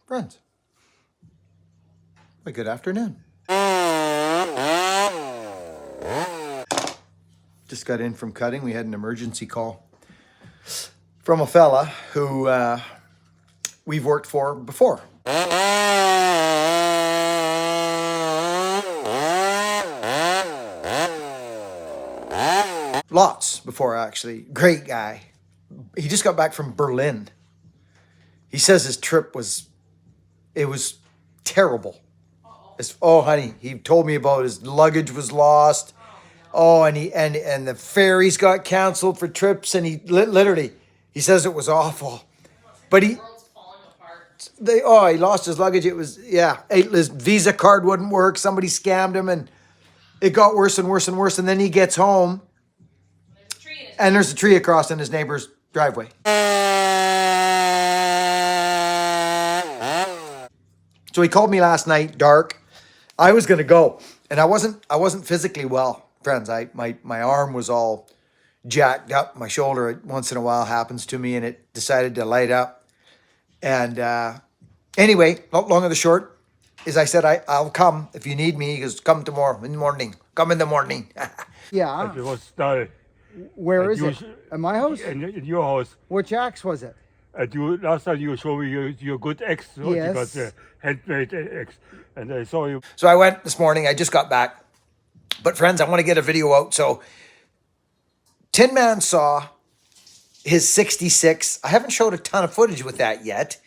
Friends, a good afternoon. Just got in from cutting. We had an emergency call from a fella who we've worked for before. Lots before, actually. Great guy. He just got back from Berlin. He says his trip was terrible. Oh, honey, he told me about his luggage was lost. Oh, and the ferries got canceled for trips, and he literally, he says it was awful. But he lost his luggage. It was, his Visa card wouldn't work. Somebody scammed him, and it got worse and worse and worse. And then he gets home, and there's a tree across in his neighbor's driveway. So he called me last night, dark. I was gonna go, and I wasn't physically well, friends. My arm was all jacked up. My shoulder once in a while happens to me, and it decided to light up. And anyway, long and the short is, I said I'll come if you need me. He goes, come tomorrow in the morning. Come in the morning. Yeah. It was dull. Where is it? At my house? In your house. Which axe was it? Last time you showed me your good axe. Yes. You got the handmade axe. And I saw you. So I went this morning. I just got back. But friends, I want to get a video out. So Tin Man saw his 66. I haven't showed a ton of footage with that yet.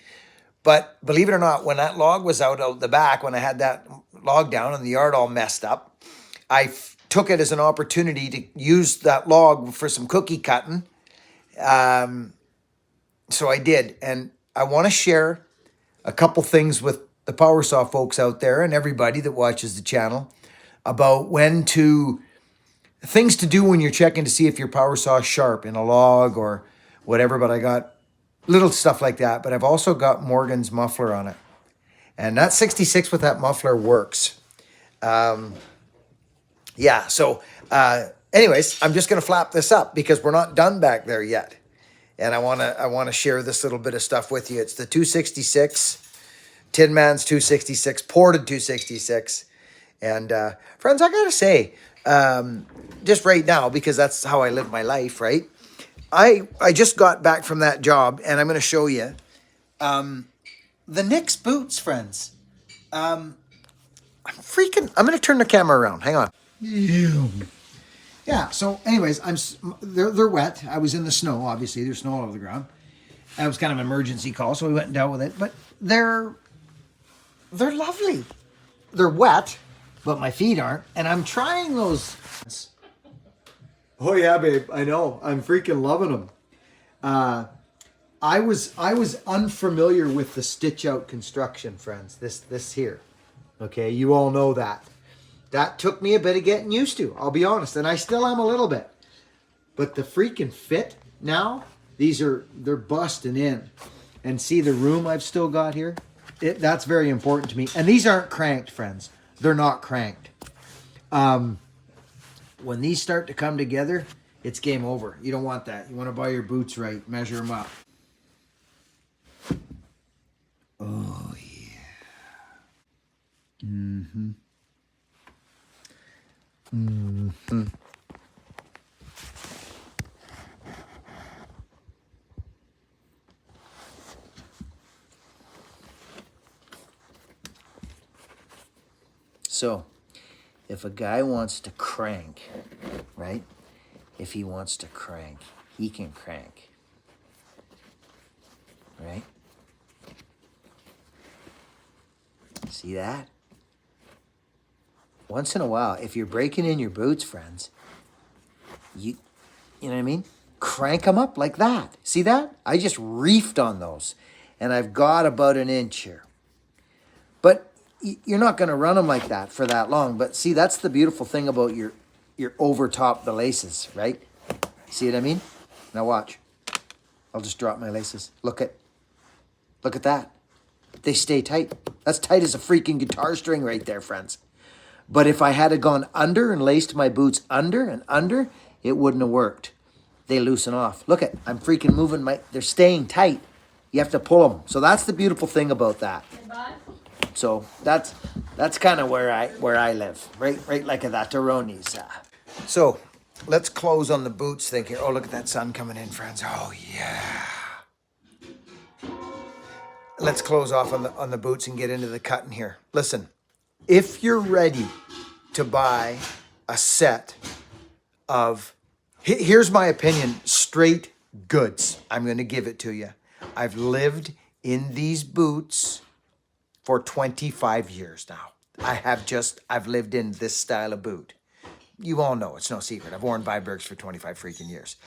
But believe it or not, when that log was out the back, when I had that log down and the yard all messed up, I took it as an opportunity to use that log for some cookie cutting. So I did. And I want to share a couple things with the Power Saw folks out there and everybody that watches the channel about things to do when you're checking to see if your power saw is sharp in a log or whatever. But I got little stuff like that. But I've also got Morgan's muffler on it. And that 66 with that muffler works. Anyways, I'm just going to flap this up because we're not done back there yet. And I want to share this little bit of stuff with you. It's the 266, Tin Man's 266, ported 266. And friends, I got to say, just right now, because that's how I live my life, right? I just got back from that job, and I'm going to show you the Nick's boots, friends. I'm going to turn the camera around. Hang on. Yeah, so anyways, they're wet. I was in the snow, obviously. There's snow all over the ground. That was kind of an emergency call, so we went and dealt with it. But they're lovely. They're wet, but my feet aren't. And I'm trying those. Oh yeah, babe, I know. I'm freaking loving them. I was unfamiliar with the stitch out construction, friends. This here. Okay, you all know that. That took me a bit of getting used to, I'll be honest. And I still am a little bit. But the freaking fit now, they're busting in. And see the room I've still got here? That's very important to me. And these aren't cranked, friends. They're not cranked. When these start to come together, it's game over. You don't want that. You want to buy your boots right. Measure them up. Oh, yeah. Mm-hmm. Mm-hmm. So, if a guy wants to crank, right? If he wants to crank, he can crank. Right? See that? Once in a while, if you're breaking in your boots, friends, you know what I mean? Crank them up like that. See that? I just reefed on those. And I've got about an inch here. But you're not going to run them like that for that long. But see, that's the beautiful thing about your overtop the laces, right? See what I mean? Now watch. I'll just drop my laces. Look at that. They stay tight. That's tight as a freaking guitar string right there, friends. But if I had gone under and laced my boots under and under, it wouldn't have worked. They loosen off. Look at, I'm freaking moving they're staying tight. You have to pull them. So that's the beautiful thing about that. So that's kind of where I live, right like at that Toroni's. So let's close on the boots thing here. Oh, look at that sun coming in, friends. Oh yeah. Let's close off on the boots and get into the cutting here. Listen, if you're ready to buy a set of, here's my opinion, straight goods. I'm going to give it to you. I've lived in these boots for 25 years now. I've lived in this style of boot. You all know, it's no secret. I've worn Vibergs for 25 freaking years.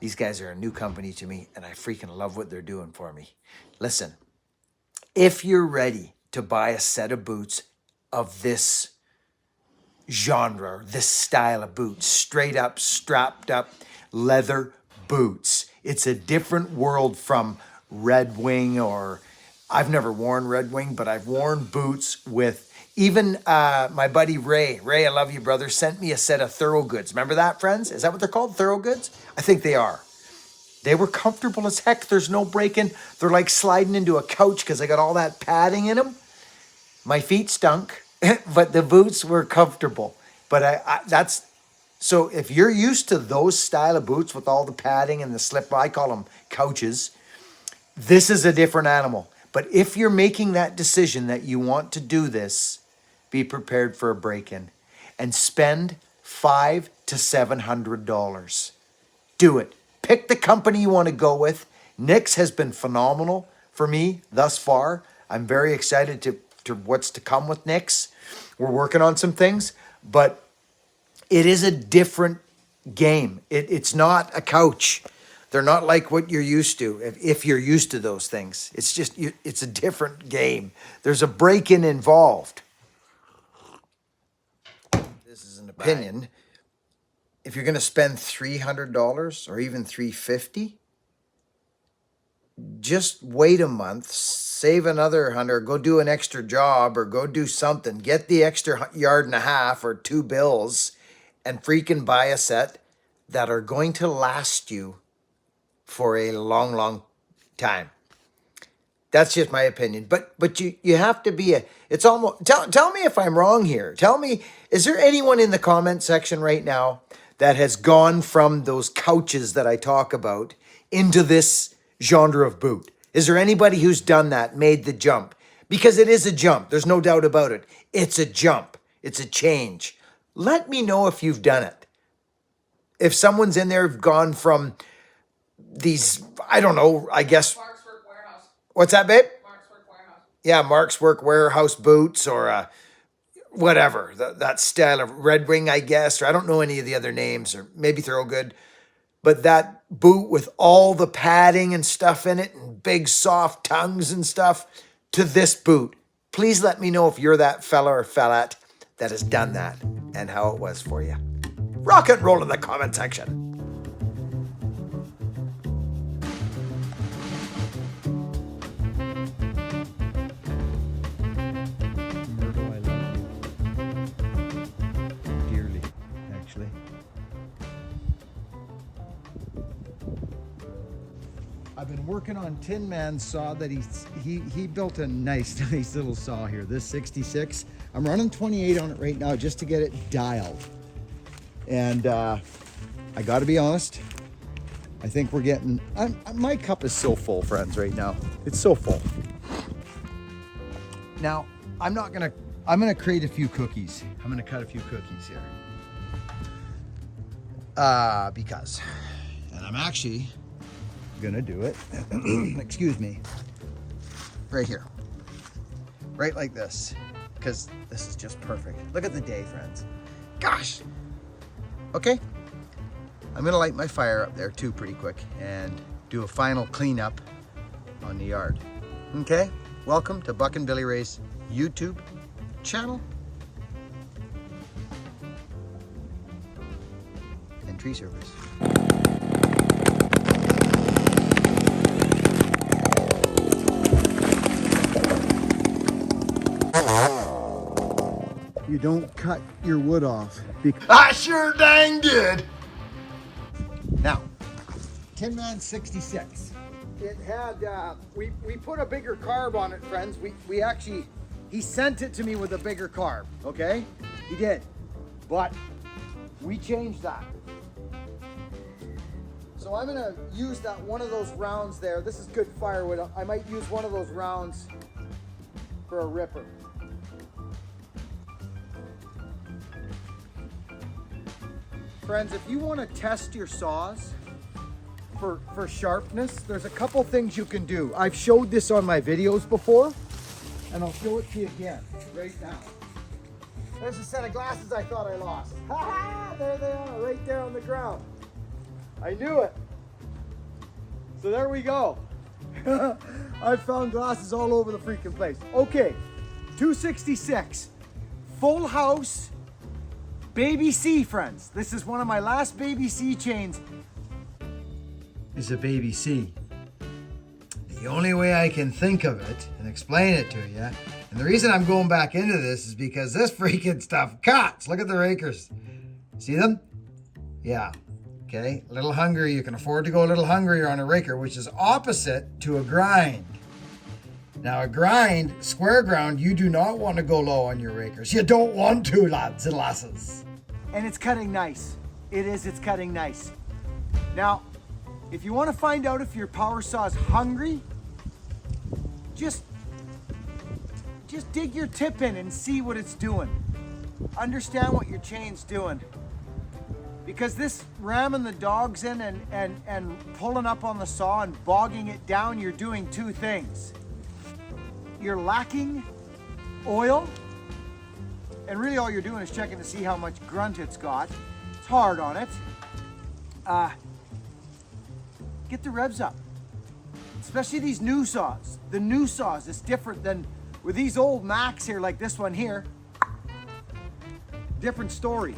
These guys are a new company to me, and I freaking love what they're doing for me. Listen, if you're ready to buy a set of boots of this genre, this style of boots, straight up, strapped up, leather boots, it's a different world from Red Wing, or I've never worn Red Wing, but I've worn boots with even my buddy Ray. Ray, I love you, brother, sent me a set of Thorogoods. Remember that, friends? Is that what they're called? Thorogoods? I think they are. They were comfortable as heck. There's no breaking. They're like sliding into a couch because I got all that padding in them. My feet stunk, but the boots were comfortable. But that's, so if you're used to those style of boots with all the padding and the slip, I call them couches, this is a different animal. But if you're making that decision that you want to do this, be prepared for a break-in and spend $500 to $700. Do it. Pick the company you want to go with. Nick's has been phenomenal for me thus far. I'm very excited to what's to come with Nick's. We're working on some things, but it is a different game. It's not a couch. They're not like what you're used to, if you're used to those things. It's just, it's a different game. There's a break-in involved. This is an opinion. If you're going to spend $300 or even $350, just wait a month, save another 100, go do an extra job or go do something. Get the extra yard and a half or 2 bills and freaking buy a set that are going to last you for a long, long time. That's just my opinion. But you have to be it's almost, tell me if I'm wrong here. Tell me, is there anyone in the comment section right now that has gone from those couches that I talk about into this genre of boot? Is there anybody who's done that, made the jump? Because it is a jump. There's no doubt about it. It's a jump. It's a change. Let me know if you've done it. If someone's in there, gone from these, I don't know, I guess. Mark's Work Warehouse. What's that, babe? Mark's Work Warehouse. Yeah, Mark's Work Warehouse boots or whatever. That style of Red Wing, I guess, or I don't know any of the other names, or maybe Thorogood. But that boot with all the padding and stuff in it and big soft tongues and stuff to this boot. Please let me know if you're that fella or fellette that has done that and how it was for you. Rock and roll in the comment section. Myrtle, I love you. Dearly, actually. I've been working on Tin Man's saw that he built a nice little saw here. This 66. I'm running 28 on it right now just to get it dialed. And I got to be honest, I think we're getting. My cup is so full, friends, right now. It's so full. Now I'm gonna create a few cookies. I'm gonna cut a few cookies here. Because, and I'm actually gonna do it. Excuse me. Right here. Right like this. Because this is just perfect. Look at the day, friends. Gosh. Okay. I'm gonna light my fire up there too pretty quick and do a final cleanup on the yard. Okay? Welcome to Buck and Billy Ray's YouTube channel and tree service. You don't cut your wood off. I sure dang did. Now, Tin Man 66. it had, we put a bigger carb on it, friends. We actually, he sent it to me with a bigger carb, okay? He did. But we changed that. So I'm gonna use that one of those rounds there. This is good firewood. I might use one of those rounds for a ripper. Friends, if you want to test your saws for sharpness, there's a couple things you can do. I've showed this on my videos before, and I'll show it to you again right now. There's a set of glasses I thought I lost. Ha ha! There they are, right there on the ground. I knew it. So there we go. I found glasses all over the freaking place. Okay, 266, full house, Baby C, friends. This is one of my last Baby C chains. Is a Baby C. The only way I can think of it and explain it to you, and the reason I'm going back into this is because this freaking stuff cuts. Look at the rakers. See them? Yeah. Okay, a little hungry. You can afford to go a little hungrier on a raker, which is opposite to a grind. Now a grind, square ground, you do not want to go low on your rakers. You don't want to, lads and lasses. And it's cutting nice. It's cutting nice. Now, if you want to find out if your power saw is hungry, just dig your tip in and see what it's doing. Understand what your chain's doing. Because this ramming the dogs in and pulling up on the saw and bogging it down, you're doing two things. You're lacking oil, and really all you're doing is checking to see how much grunt it's got. It's hard on it. Get the revs up, especially these new saws. The new saws is different than with these old Macs here, like this one here. Different story.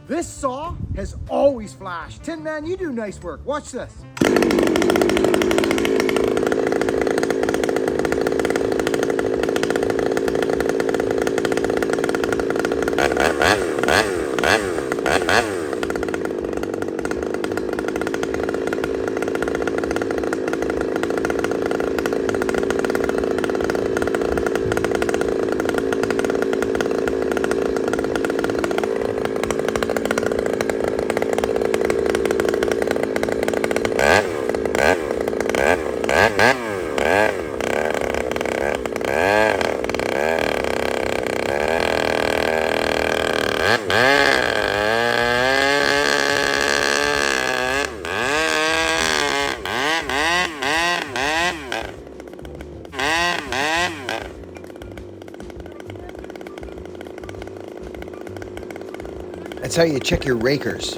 This saw has always flashed. Tin Man, you do nice work. Watch this. That's how you check your rakers.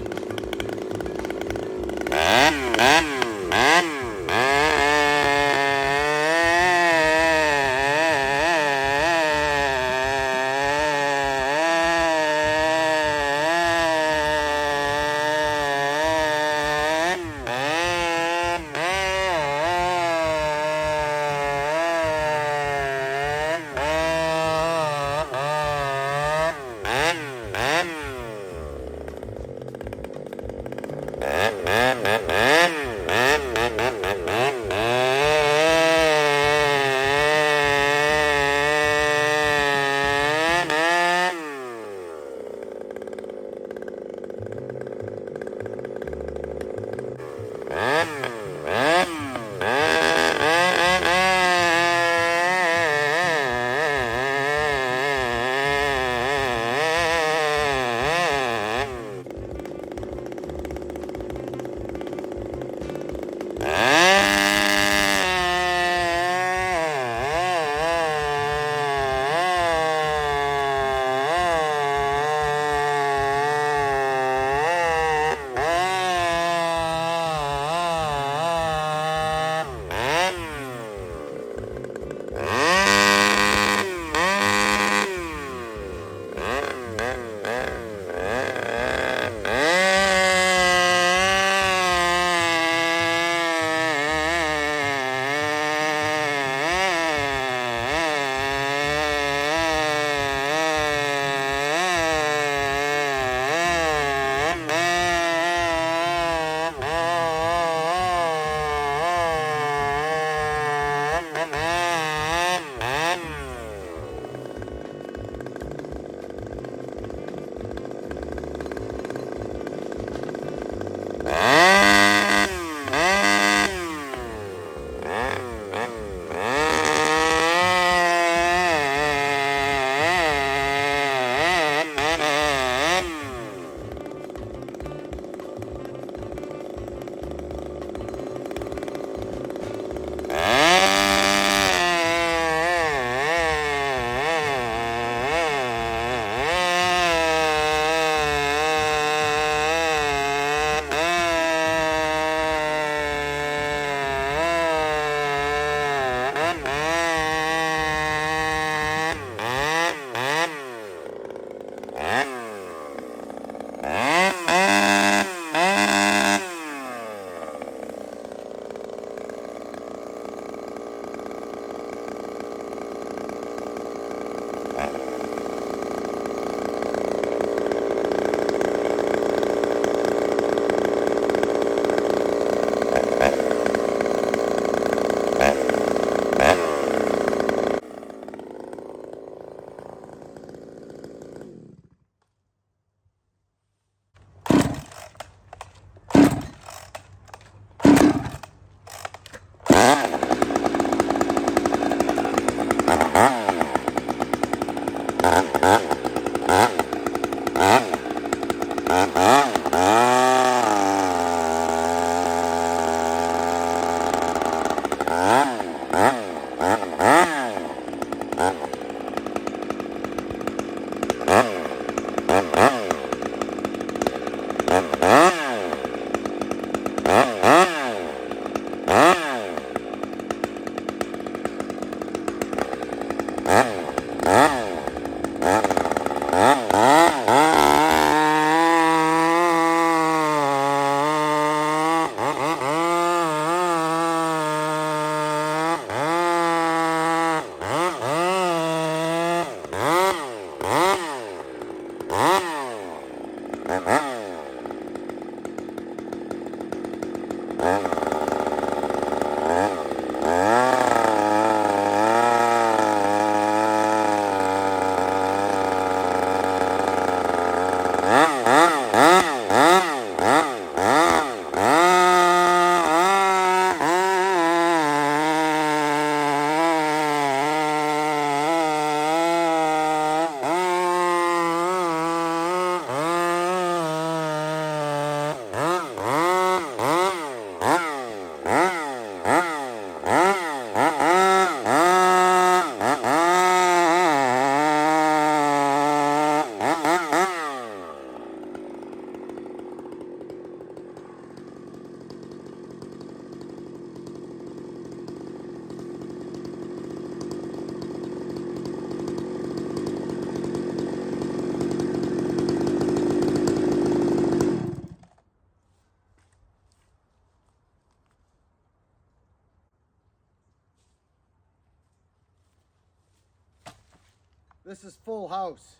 This is full house.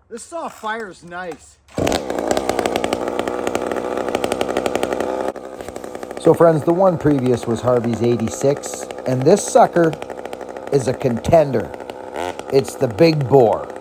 This saw fire's nice. So friends, the one previous was Harvey's 86, and this sucker is a contender. It's the big bore.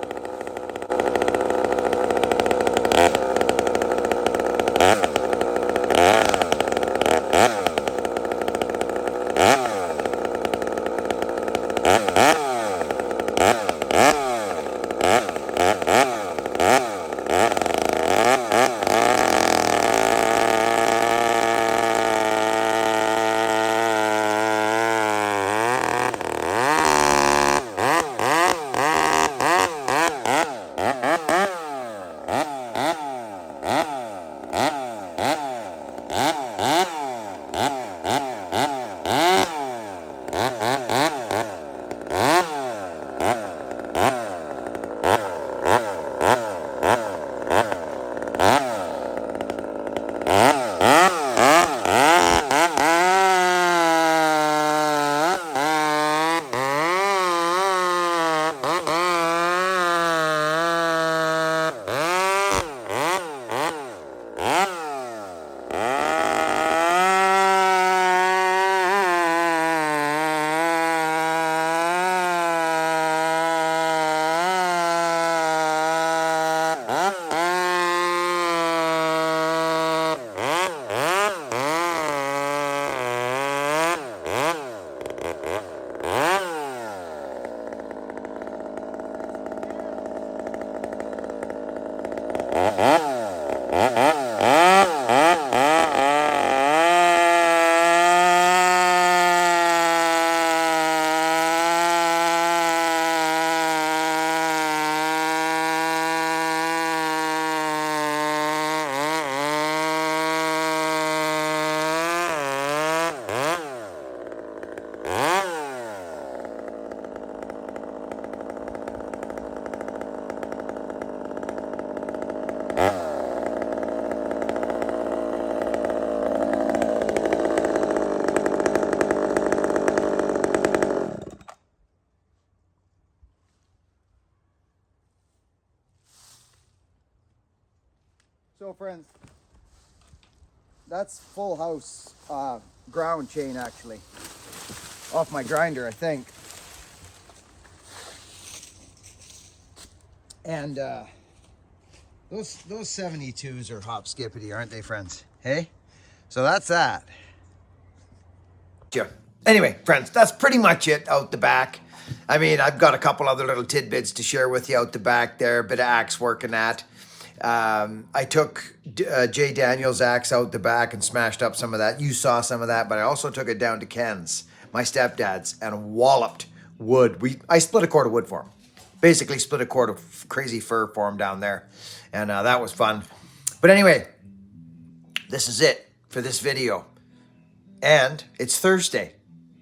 So friends, that's full house ground chain actually. Off my grinder, I think. And those 72s are hop skippity, aren't they, friends? Hey? So that's that. Sure. Anyway, friends, that's pretty much it out the back. I mean, I've got a couple other little tidbits to share with you out the back there, a bit of axe working at. I took Jay Daniels' axe out the back and smashed up some of that. You saw some of that, but I also took it down to Ken's, my stepdad's, and walloped wood. I split a cord of wood for him. Basically split a cord of crazy fir for him down there. And that was fun. But anyway, this is it for this video. And it's Thursday.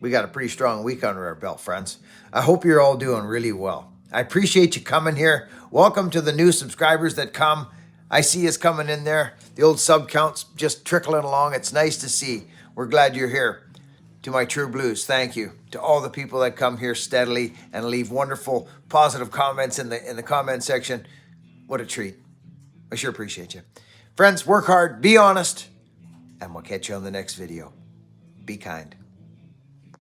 We got a pretty strong week under our belt, friends. I hope you're all doing really well. I appreciate you coming here. Welcome to the new subscribers that come. I see us coming in there. The old sub count's just trickling along. It's nice to see. We're glad you're here. To my True Blues, thank you. To all the people that come here steadily and leave wonderful, positive comments in the comment section. What a treat. I sure appreciate you. Friends, work hard, be honest, and we'll catch you on the next video. Be kind.